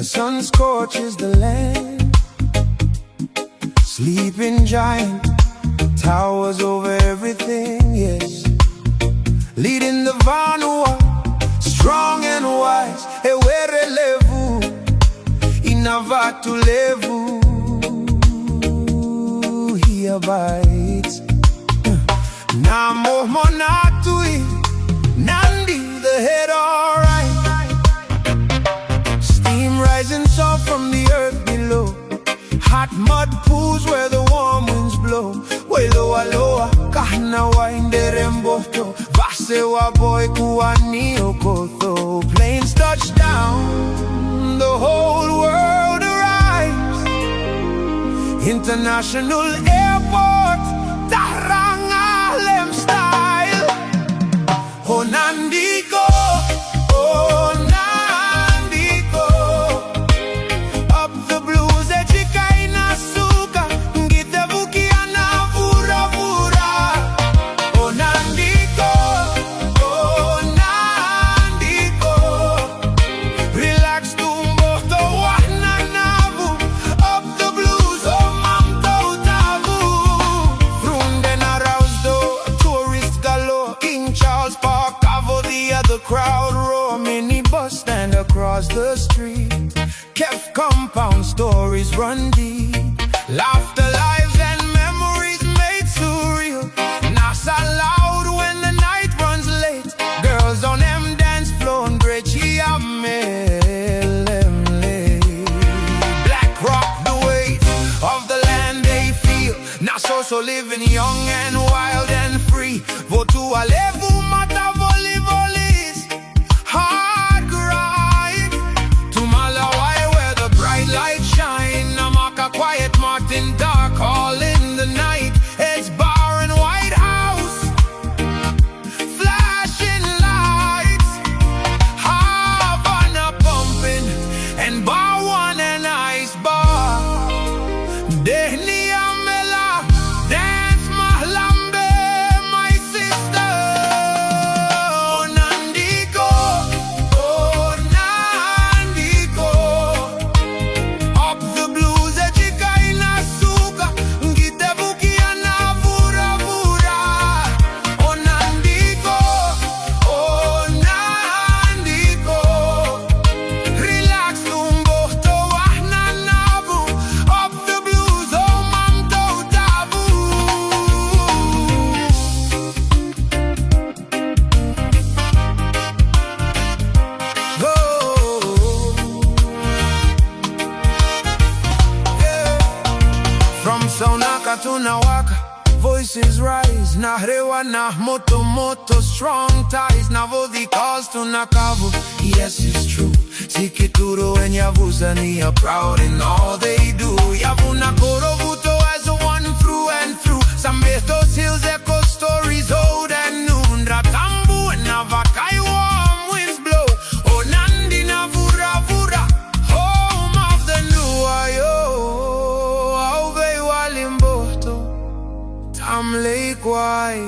sun scorches the land. Sleeping giant towers over everything, yes. Leading the Vanua, strong and wise. Ewerelevu, inavatulevu. He abides. Namo monatui, Nandi the head, alright. Steam rising soft from the earth below. Hot mud pools where the warm winds blow. Weloa loa, kahna waindere mboto. Vasewa boy kuani okotho. Planes touch down, the whole world arrives. International airport, Tarangalem style. Oh Nadi Ko, oh Nadi Ko. Up the blues ejikaina suka, ngite vukiana vura vura. Oh Nadi Ko, oh Nadi Ko. Relax tumboto wana navu. Up the blues oh mamto tavu. Frunden aroused tourist galore. King Charles Park cover the other crowd roar. Mini bus stand across the street. Kef compound stories run deep. Laughter, lives and memories made surreal. Nasa loud when the night runs late. Girls on them dance floor and Grechia Black rock the weight of the land they feel. Naso so living young and wild and free. Votu alevu mata voli volis. Hard grind to Malawai where the bright light shine. Namaka quiet Martin dark all in the night. It's bar and White House, flashing lights. Havana pumping and bar one and ice bar. Dehni amela dance mahlambe my sister. Oh Nadi Ko, oh Nadi Ko. Up the blues ejikaina suka, ngite vukiana vura vura. Oh Nadi Ko, oh Nadi Ko. Relax tumboto wahna navu. Up the blues oh mamto tabu. Go. Yeah. From Sonaka to Nawaka, voices rise. Nahrewa na moto moto, strong ties. Navodi calls to Nakavu. Yes, it's true. Sikituro and Yavuzani are proud in all they do. Yavuna Korovuto as a one through and through. Sambetos hills echo stories old and new. Ratambu and Navakai warm winds blow. Oh Nandi Navura Vura, home of the new Ayo. Auve Walimboto, Tam Lake Wai.